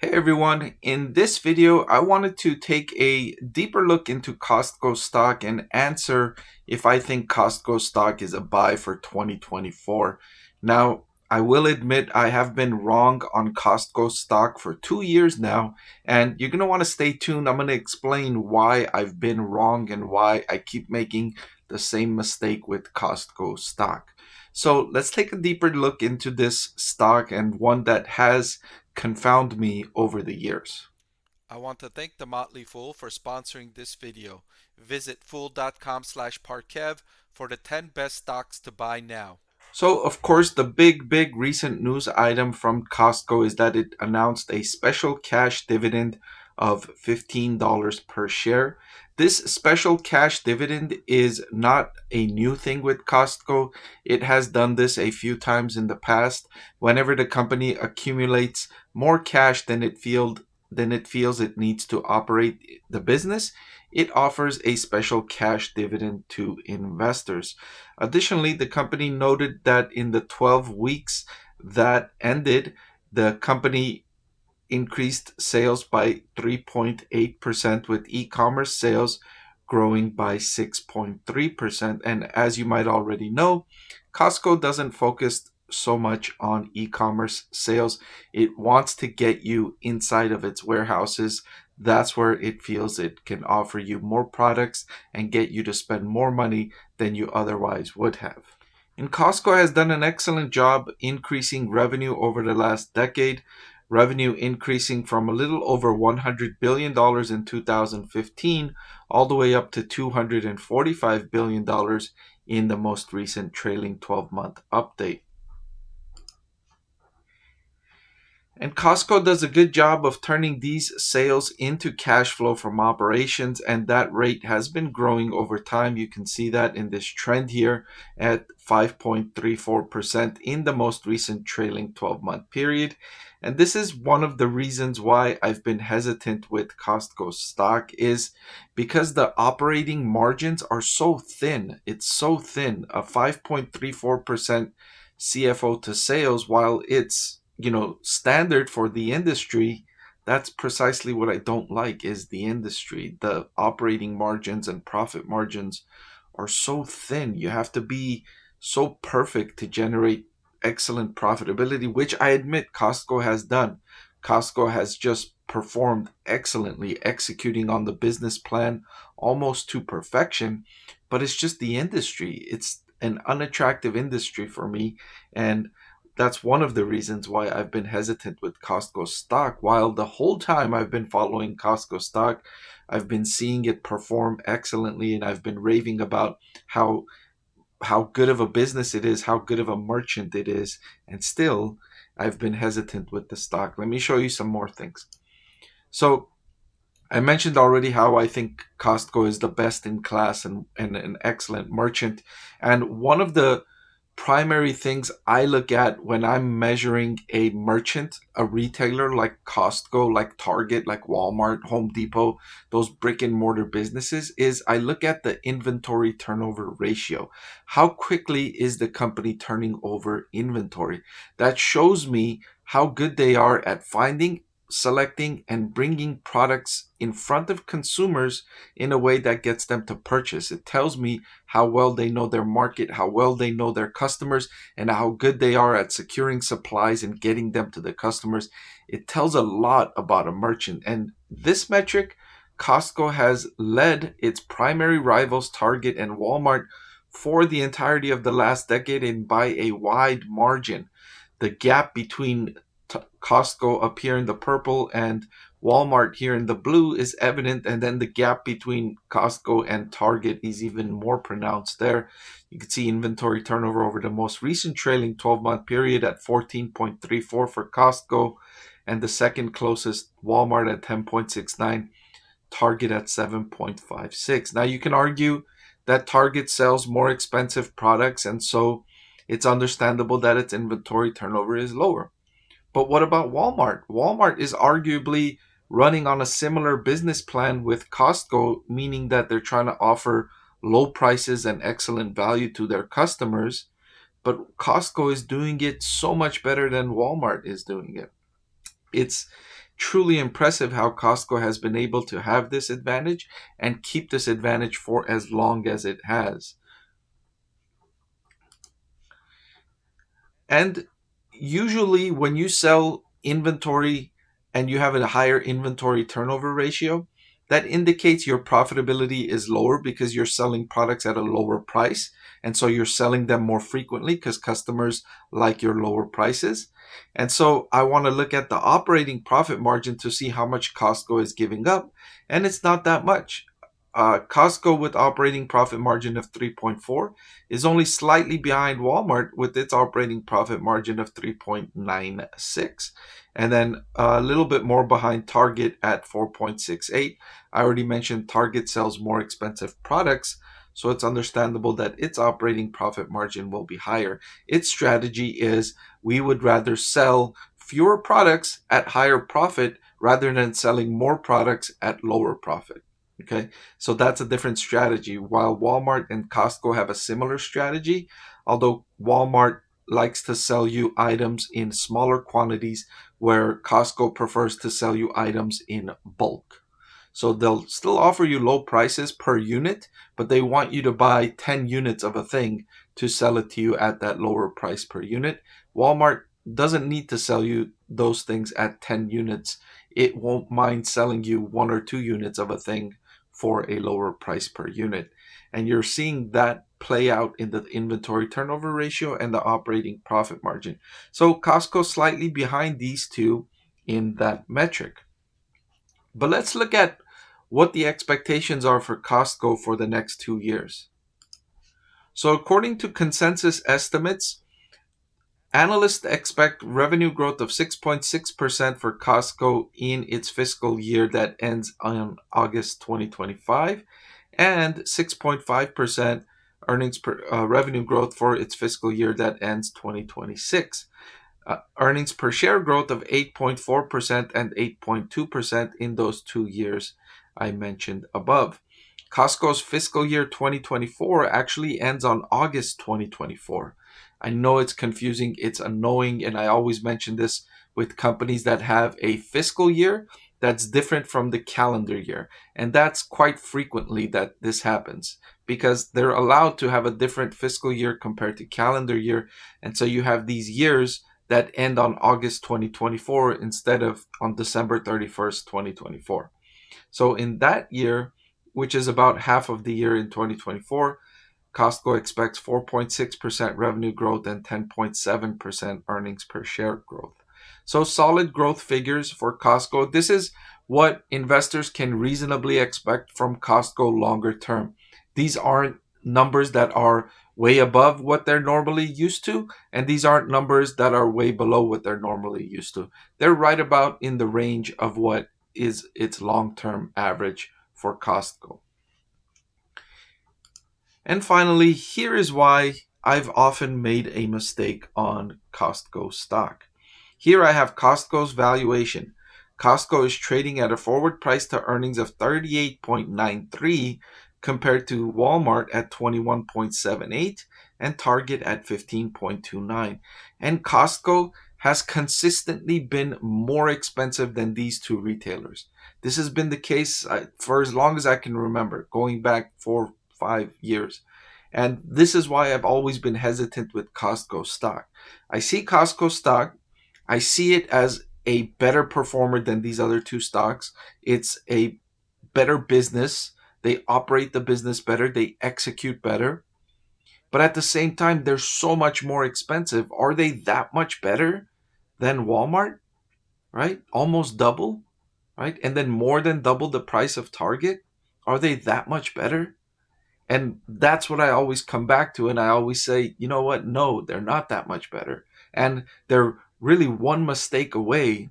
Hey everyone, in this video I wanted to take a deeper look into Costco stock and answer if I think Costco stock is a buy for 2024. Now, I will admit I have been wrong on Costco stock for 2 years now, and you're going to want to stay tuned. I'm going to explain why I've been wrong and why I keep making the same mistake with Costco stock. So let's take a deeper look into this stock, and one that has confound me over the years. I want to thank the Motley Fool for sponsoring this video. Visit fool.com/Parkev for the 10 best stocks to buy now. So, of course, the big recent news item from Costco is that it announced a special cash dividend of $15 per share. This special cash dividend is not a new thing with Costco. It has done this a few times in the past. Whenever the company accumulates more cash than it feels it needs to operate the business, it offers a special cash dividend to investors. Additionally, the company noted that in the 12 weeks that ended, the company increased sales by 3.8%, with e-commerce sales growing by 6.3%. And as you might already know, Costco doesn't focus so much on e-commerce sales. It wants to get you inside of its warehouses. That's where it feels it can offer you more products and get you to spend more money than you otherwise would have. And Costco has done an excellent job increasing revenue over the last decade. Revenue increasing from a little over $100 billion in 2015 all the way up to $245 billion in the most recent trailing 12-month update. And Costco does a good job of turning these sales into cash flow from operations, and that rate has been growing over time. You can see that in this trend here at 5.34% in the most recent trailing 12-month period. And this is one of the reasons why I've been hesitant with Costco stock, is because the operating margins are so thin. It's so thin. A 5.34% CFO to sales, while it's standard for the industry. That's precisely what I don't like, is the industry. The operating margins and profit margins are so thin. You have to be so perfect to generate excellent profitability, which I admit Costco has done. Costco has just performed excellently, executing on the business plan almost to perfection. But it's just the industry. It's an unattractive industry for me, and that's one of the reasons why I've been hesitant with Costco stock. While the whole time I've been following Costco stock, I've been seeing it perform excellently, and I've been raving about how good of a business it is, how good of a merchant it is, and still I've been hesitant with the stock. Let me show you some more things. So I mentioned already how I think Costco is the best in class and an excellent merchant. And one of the primary things I look at when I'm measuring a merchant, a retailer like Costco, like Target, like Walmart, Home Depot, those brick and mortar businesses, is I look at the inventory turnover ratio. How quickly is the company turning over inventory? That shows me how good they are at finding, selecting, and bringing products in front of consumers in a way that gets them to purchase. It tells me how well they know their market, how well they know their customers, and how good they are at securing supplies and getting them to the customers. It tells a lot about a merchant. And this metric, Costco has led its primary rivals, Target and Walmart, for the entirety of the last decade, and by a wide margin. The gap between Costco up here in the purple and Walmart here in the blue is evident, and then the gap between Costco and Target is even more pronounced there. You can see inventory turnover over the most recent trailing 12-month period at 14.34 for Costco, and the second closest Walmart at 10.69, Target at 7.56. Now you can argue that Target sells more expensive products, and so it's understandable that its inventory turnover is lower. But what about Walmart? Walmart is arguably running on a similar business plan with Costco, meaning that they're trying to offer low prices and excellent value to their customers. But Costco is doing it so much better than Walmart is doing it. It's truly impressive how Costco has been able to have this advantage and keep this advantage for as long as it has. And usually, when you sell inventory and you have a higher inventory turnover ratio, that indicates your profitability is lower because you're selling products at a lower price. And so you're selling them more frequently because customers like your lower prices. And so I want to look at the operating profit margin to see how much Costco is giving up. And it's not that much. Costco with operating profit margin of 3.4 is only slightly behind Walmart with its operating profit margin of 3.96, and then a little bit more behind Target at 4.68. I already mentioned Target sells more expensive products, so it's understandable that its operating profit margin will be higher. Its strategy is we would rather sell fewer products at higher profit rather than selling more products at lower profit. Okay, so that's a different strategy. While Walmart and Costco have a similar strategy, although Walmart likes to sell you items in smaller quantities, where Costco prefers to sell you items in bulk. So they'll still offer you low prices per unit, but they want you to buy 10 units of a thing to sell it to you at that lower price per unit. Walmart doesn't need to sell you those things at 10 units. It won't mind selling you 1 or 2 units of a thing for a lower price per unit. And you're seeing that play out in the inventory turnover ratio and the operating profit margin. So Costco's slightly behind these two in that metric. But let's look at what the expectations are for Costco for the next 2 years. So according to consensus estimates, analysts expect revenue growth of 6.6% for Costco in its fiscal year that ends on August 2025 and 6.5% earnings per revenue growth for its fiscal year that ends 2026. Earnings per share growth of 8.4% and 8.2% in those 2 years I mentioned above. Costco's fiscal year 2024 actually ends on August 2024. I know it's confusing, it's annoying, and I always mention this with companies that have a fiscal year that's different from the calendar year. And that's quite frequently that this happens because they're allowed to have a different fiscal year compared to calendar year. And so you have these years that end on August 2024 instead of on December 31st, 2024. So in that year, which is about half of the year in 2024, Costco expects 4.6% revenue growth and 10.7% earnings per share growth. So solid growth figures for Costco. This is what investors can reasonably expect from Costco longer term. These aren't numbers that are way above what they're normally used to, and these aren't numbers that are way below what they're normally used to. They're right about in the range of what is its long-term average for Costco. And finally, here is why I've often made a mistake on Costco stock. Here I have Costco's valuation. Costco is trading at a forward price to earnings of 38.93 compared to Walmart at 21.78 and Target at 15.29. And Costco has consistently been more expensive than these two retailers. This has been the case for as long as I can remember, going back 4-5 years. And this is why I've always been hesitant with Costco stock. I see Costco stock, I see it as a better performer than these other two stocks. It's a better business. They operate the business better, they execute better. But at the same time, they're so much more expensive. Are they that much better than Walmart? Right? Almost double, right? And then more than double the price of Target. Are they that much better? And that's what I always come back to. And I always say, you know what? No, they're not that much better. And they're really one mistake away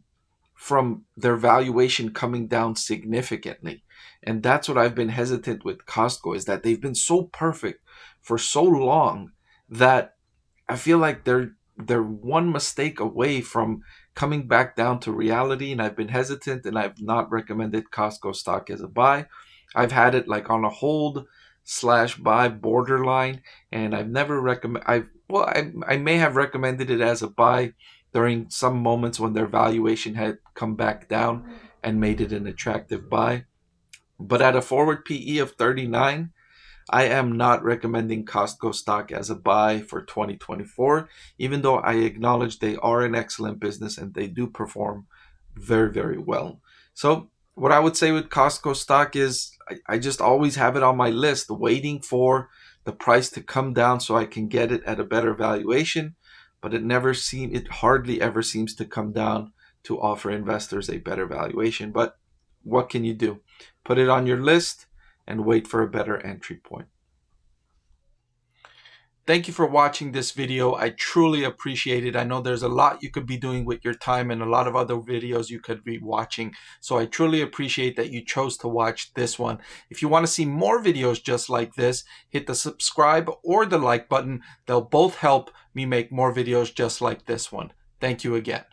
from their valuation coming down significantly. And that's what I've been hesitant with Costco, is that they've been so perfect for so long that I feel like they're one mistake away from coming back down to reality. And I've been hesitant, and I've not recommended Costco stock as a buy. I've had it like on a hold slash buy borderline, and I've never recommend. I may have recommended it as a buy during some moments when their valuation had come back down and made it an attractive buy. But at a forward PE of 39, I am not recommending Costco stock as a buy for 2024, even though I acknowledge they are an excellent business and they do perform very, very well. So what I would say with Costco stock is I just always have it on my list, waiting for the price to come down so I can get it at a better valuation. But it hardly ever seems to come down to offer investors a better valuation. But what can you do? Put it on your list and wait for a better entry point. Thank you for watching this video. I truly appreciate it. I know there's a lot you could be doing with your time and a lot of other videos you could be watching. So I truly appreciate that you chose to watch this one. If you want to see more videos just like this, hit the subscribe or the like button. They'll both help me make more videos just like this one. Thank you again.